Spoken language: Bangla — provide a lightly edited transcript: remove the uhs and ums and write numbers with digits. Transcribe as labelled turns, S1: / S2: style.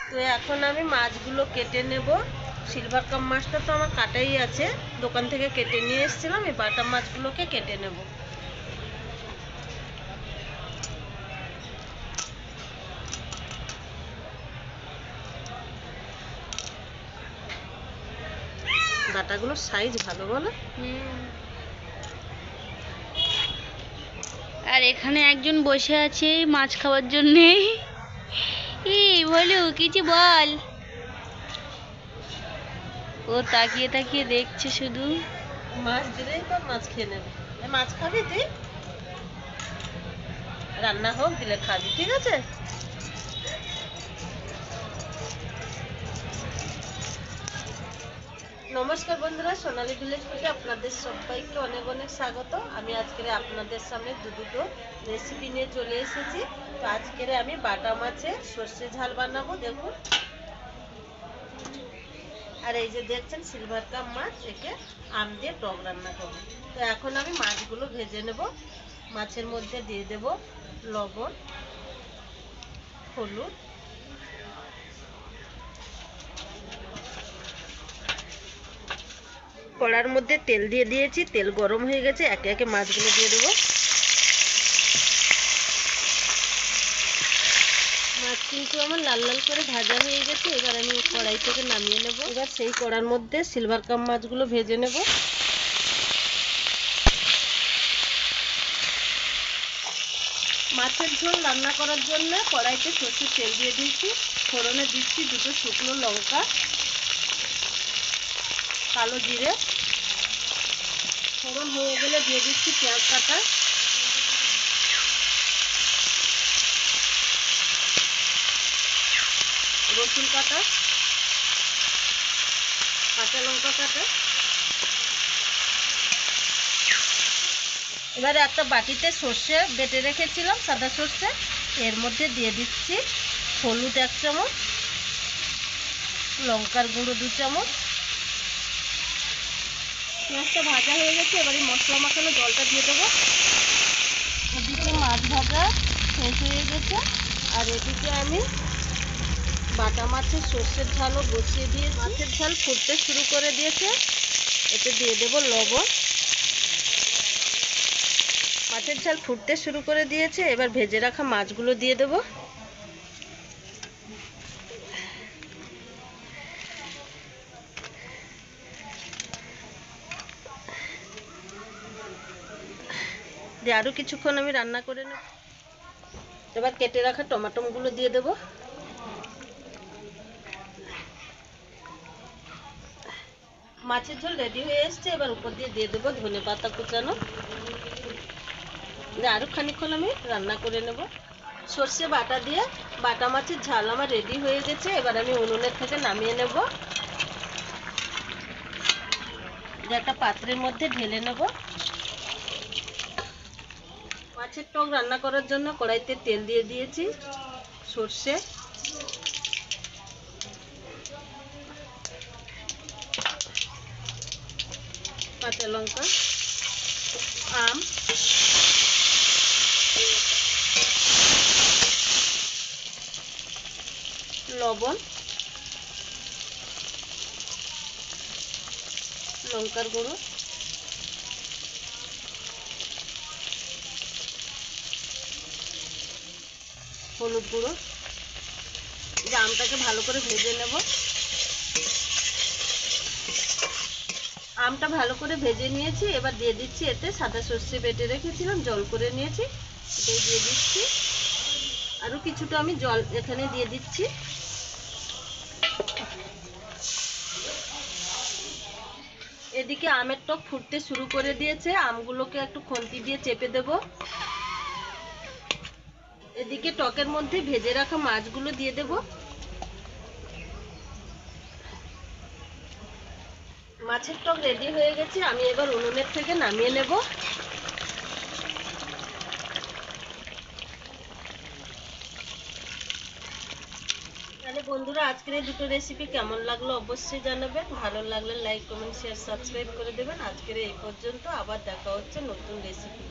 S1: তো এখন আমি মাছগুলো কেটে নেব। সিলভার কাপ মাছটা তো আমার কাটাই আছে, দোকান থেকে কেটে নিয়ে এসেছিলাম। এই বাটা মাছগুলোকে কেটে নেব। বাটাগুলোর সাইজ ভালো বলো।
S2: আর এখানে একজন বসে আছে মাছ খাওয়ার জন্যে। বলো কিছু বল। ও তাকিয়ে তাকিয়ে দেখছে শুধু।
S1: মাছ দিলেই তো মাছ খেয়ে নেবে। মাছ খাবি তুই? রান্না হোক দিলে খাবি, ঠিক আছে? নমস্কার বন্ধুরা, সোনালী ভিলেজ থেকে আপনাদের সবাইকে অনেক অনেক স্বাগত। আমি আজকের আপনাদের সামনে দুটো রেসিপি নিয়ে চলে এসেছি। তো আজকের আমি বাটা মাছের সর্ষে ঝাল বানাবো, দেখুন। আর এই যে দেখছেন সিলভার কাপ মাছ, একে আম দিয়ে টক রান্না করবো। তো এখন আমি মাছগুলো ভেজে নেব। মাছের মধ্যে দিয়ে দেব লবণ, হলুদ, কড়ার মধ্যে তেল দিয়ে দিয়েছি। তেল গরম হয়ে গেছে, একে একে মাছগুলো দিয়ে দেবো। মাছ কিন্তু আমার লাল লাল করে ভাজা হয়ে গেছে। এবার আমি কড়াই থেকে নামিয়ে নেব। এবার সেই কড়ার মধ্যে সিলভার কাপ মাছগুলো ভেজে নেব। মাছের ঝোল রান্না করার জন্য কড়াইতে সরষের তেল দিয়ে দিয়েছি। ফোড়নে দিচ্ছি দুটো শুকনো লঙ্কা, কালো জিরে। ফোড়ন হয়ে গেলে দিয়ে দিচ্ছি পেঁয়াজ কাটা, রসুন কাটা, কাঁচা লঙ্কা কাটা। এবারে একটা বাটিতে সর্ষে বেটে রেখেছিলাম, সাদা সর্ষে, এর মধ্যে দিয়ে দিচ্ছি হলুদ 1 চামচ, লঙ্কার গুঁড়ো 2 চামচ। পেঁয়াজটা ভাজা হয়ে গেছে, এবারে মশলা মাখানো জলটা দিয়ে দেবো। এদিকে মাছ ভাজা শেষ হয়ে গেছে, আর এদিকে আমি বাটা মাছের সর্ষের ঝালও বসিয়ে দিয়ে, মাছের ঝাল ফুটতে শুরু করে দিয়েছে। এতে দিয়ে দেবো লবণ। মাছের ঝাল ফুটতে শুরু করে দিয়েছে, এবার ভেজে রাখা মাছগুলো দিয়ে দেবো। দিয়ে আরও কিছুক্ষণ আমি রান্না করে নেব। এবার কেটে রাখা টমেটোগুলো দিয়ে দেবো। মাছের ঝোল রেডি হয়ে এসছে, এবার উপর দিয়ে দেবো ধনেপাতা কুচানো। আরও খানিকক্ষণ আমি রান্না করে নেব। সর্ষে বাটা দিয়ে বাটা মাছের ঝাল আমার রেডি হয়ে গেছে। এবার আমি উনুনের থেকে নামিয়ে নেব। একটা পাত্রের মধ্যে ঢেলে নেব। মাছের টক রান্না করার জন্য কড়াইতে তেল দিয়ে দিয়েছি। সর্ষে, কাঁচা লঙ্কা, আম, লবণ, লঙ্কার গুঁড়ো, হলুদ গুঁড়ো। আমটাকে ভালো করে ভেজে নেব। আমটা ভালো করে ভেজে নিয়েছি, এবার দিয়ে দিচ্ছি এতে সাদা সর্ষে বেটে রেখেছিলাম, জল করে নিয়েছি, এটাই দিয়ে দিচ্ছি। আরও কিছুটা আমি জল এখানে দিয়ে দিচ্ছি। এদিকে আমের টক ফুটতে শুরু করে দিয়েছে, আমগুলোকে একটু খুন্তি দিয়ে চেপে দেব। এদিকে টকের মধ্যে ভেজে রাখা মাছগুলো দিয়ে দেব। মাছের টক রেডি হয়ে গেছে, আমি এবার উনুনের থেকে নামিয়ে নেব। তাহলে বন্ধুরা, আজকের এই দুটো রেসিপি কেমন লাগলো অবশ্যই জানাবেন। ভালো লাগলে লাইক, কমেন্ট, শেয়ার, সাবস্ক্রাইব করে দেবেন। আজকের এই পর্যন্ত, আবার দেখা হচ্ছে নতুন রেসিপি।